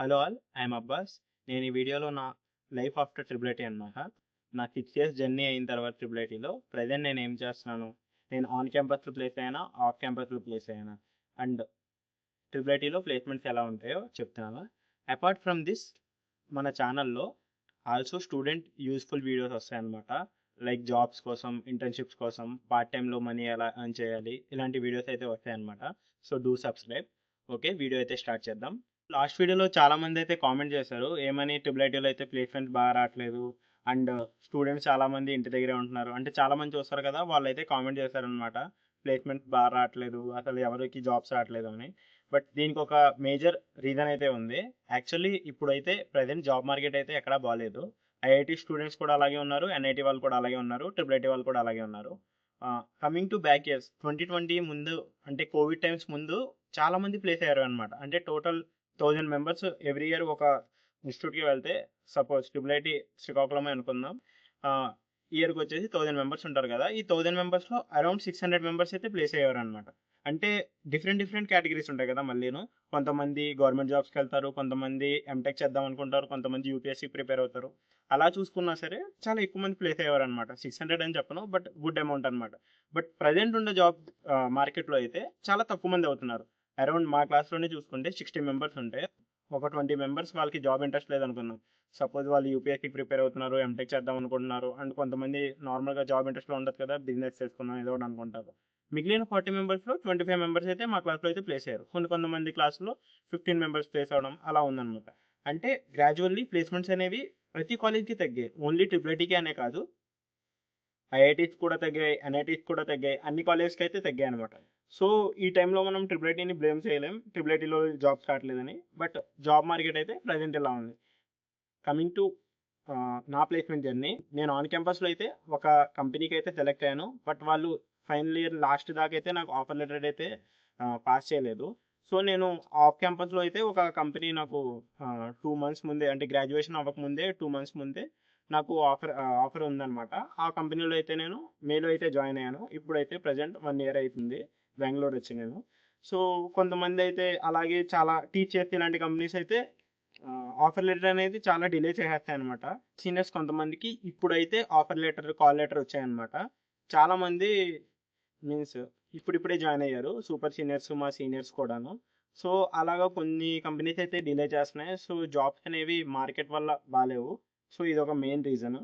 Hello all, I'm Abbas. నేను ఈ వీడియోలో నా లైఫ్ ఆఫ్టర్ ట్రిపుల్ ఐటీ అనమాట. నా 6 ఇయర్స్ జర్నీ అయిన తర్వాత ట్రిపుల్ ఐటీలో ప్రజెంట్ నేను ఏం చేస్తున్నాను, నేను ఆన్ క్యాంపస్లో ప్లేస్ అయ్యానా, ఆఫ్ క్యాంపస్లో ప్లేస్ అయ్యానా, అండ్ ట్రిపుల్ ఐటీలో ప్లేస్మెంట్స్ ఎలా ఉంటాయో చెప్తున్నాను. అపార్ట్ ఫ్రమ్ దిస్, మన ఛానల్లో ఆల్సో స్టూడెంట్ యూస్ఫుల్ వీడియోస్ వస్తాయన్నమాట. లైక్ జాబ్స్ కోసం, ఇంటర్న్షిప్స్ కోసం, పార్ట్ టైంలో మనీ ఎలా ఎర్న్ చేయాలి, ఇలాంటి వీడియోస్ అయితే వస్తాయన్నమాట. So do subscribe. Okay, video అయితే స్టార్ట్ చేద్దాం. లాస్ట్ వీడియోలో చాలా మంది అయితే కామెంట్ చేశారు, ఏమని ట్రిపుల్ ఐటీలో అయితే ప్లేస్మెంట్ బాగా రావట్లేదు అండ్ స్టూడెంట్స్ చాలా మంది ఇంటి దగ్గరే ఉంటున్నారు అంటే చాలా మంది చూస్తారు కదా, వాళ్ళైతే కామెంట్ చేశారనమాట, ప్లేస్మెంట్ బాగా రావట్లేదు, అసలు ఎవరికి జాబ్స్ రావట్లేదు అని. బట్ దీనికి ఒక మేజర్ రీజన్ అయితే ఉంది. యాక్చువల్లీ ఇప్పుడైతే ప్రజెంట్ జాబ్ మార్కెట్ అయితే ఎక్కడా బాగాలేదు. ఐఐటి స్టూడెంట్స్ కూడా అలాగే ఉన్నారు, ఎన్ఐటి వాళ్ళు కూడా అలాగే ఉన్నారు, ట్రిపుల్ ఐటీ వాళ్ళు కూడా అలాగే ఉన్నారు. కమింగ్ టు బ్యాక్ ఇయర్స్ 2020 ముందు, అంటే కోవిడ్ టైమ్స్ ముందు చాలా మంది ప్లేస్ అయ్యారు అనమాట. అంటే టోటల్ 1000 మెంబర్స్ ఎవ్రీ ఇయర్ ఒక ఇన్స్టిట్యూట్కి వెళ్తే, సపోజ్ ట్రిపుల్ ఐటీ శ్రీకాకుళమే అనుకుందాం, ఇయర్కి వచ్చేసి 1000 మెంబర్స్ ఉంటారు కదా, ఈ 1000 మెంబర్స్లో అరౌండ్ 600 మెంబర్స్ అయితే ప్లేస్ అయ్యారు అనమాట. అంటే డిఫరెంట్ డిఫరెంట్ కేటగిరీస్ ఉంటాయి కదా మళ్ళీను. కొంతమంది గవర్నమెంట్ జాబ్స్కి వెళ్తారు, కొంతమంది ఎంటెక్ చేద్దాం అనుకుంటారు, కొంతమంది యూపీఎస్సీ ప్రిపేర్ అవుతారు. అలా చూసుకున్నా సరే చాలా ఎక్కువ మంది ప్లేస్ అయ్యేవారు అనమాట. 600 అని చెప్పను, బట్ గుడ్ అమౌంట్ అనమాట. బట్ ప్రజెంట్ ఉన్న జాబ్ మార్కెట్లో అయితే చాలా తక్కువ మంది అవుతున్నారు. అరౌండ్ మా క్లాస్లోనే చూసుకుంటే 60 మెంబర్స్ ఉంటే ఒక 20 మెంబర్స్ వాళ్ళకి జాబ్ ఇంట్రెస్ట్ లేదనుకుందాం. సపోజ్ వాళ్ళు యూపీఎస్సీకి ప్రిపేర్ అవుతున్నారు, ఎంటెక్ చేద్దాం అనుకుంటున్నారు, అండ్ కొంతమంది నార్మల్గా జాబ్ ఇంట్రెస్ట్లో ఉండదు కదా, బిజినెస్ చేసుకుందాం ఏదో ఒకటి అనుకుంటారు. మిగిలిన 40 మెంబర్స్లో 25 మెంబర్స్ అయితే మా క్లాస్లో అయితే ప్లేస్ అయ్యారు. కొంతమంది క్లాస్లో 15 మెంబర్స్ ప్లేస్ అవ్వడం అలా ఉందన్నమాట. అంటే గ్రాడ్యువల్లీ ప్లేస్మెంట్స్ అనేవి ప్రతి కాలేజ్కి తగ్గాయి, ఓన్లీ ట్రిపుల్ ఐటీకి అనే కాదు, ఐఐటీస్ కూడా తగ్గాయి, ఎన్ఐటీస్ కూడా తగ్గాయి, అన్ని కాలేజ్కి అయితే తగ్గాయి అనమాట. సో ఈ టైంలో మనం ట్రిపుల్ ఐటీని బ్లేమ్ చేయలేం, ట్రిపుల్ ఐటీలో జాబ్స్ రావట్లేదని. బట్ జాబ్ మార్కెట్ అయితే ప్రజెంట్ ఇలా ఉంది. కమింగ్ టు నా ప్లేస్మెంట్ జర్నీ, నేను ఆన్ క్యాంపస్లో అయితే ఒక కంపెనీకి అయితే సెలెక్ట్ అయ్యాను. బట్ వాళ్ళు ఫైనల్ ఇయర్ లాస్ట్ దాకా అయితే నాకు ఆఫర్ లెటర్ అయితే పాస్ చేయలేదు. సో నేను ఆఫ్ క్యాంపస్లో అయితే ఒక కంపెనీ నాకు 2 మంత్స్ ముందే, అంటే గ్రాడ్యుయేషన్ అవ్వకముందే 2 మంత్స్ ముందే నాకు ఆఫర్ ఉందన్నమాట. ఆ కంపెనీలో అయితే నేను మేలో అయితే జాయిన్ అయ్యాను. ఇప్పుడైతే ప్రజెంట్ 1 ఇయర్ అవుతుంది బెంగళూరు వచ్చి నేను. సో కొంతమంది అయితే అలాగే చాలా టీచర్స్ ఇలాంటి కంపెనీస్ అయితే ఆఫర్ లెటర్ అనేది చాలా డిలే చేసేస్తాయన్నమాట. సీనియర్స్ కొంతమందికి ఇప్పుడైతే ఆఫర్ లెటర్, కాల్ లెటర్ వచ్చాయన్నమాట. చాలామంది మీన్స్ ఇప్పుడిప్పుడే జాయిన్ అయ్యారు, సూపర్ సీనియర్స్, మా సీనియర్స్ కూడాను. సో అలాగా కొన్ని కంపెనీస్ అయితే డిలే చేస్తున్నాయి. సో జాబ్స్ అనేవి మార్కెట్ వల్ల బాగాలేవు. సో ఇదొక మెయిన్ రీజన్.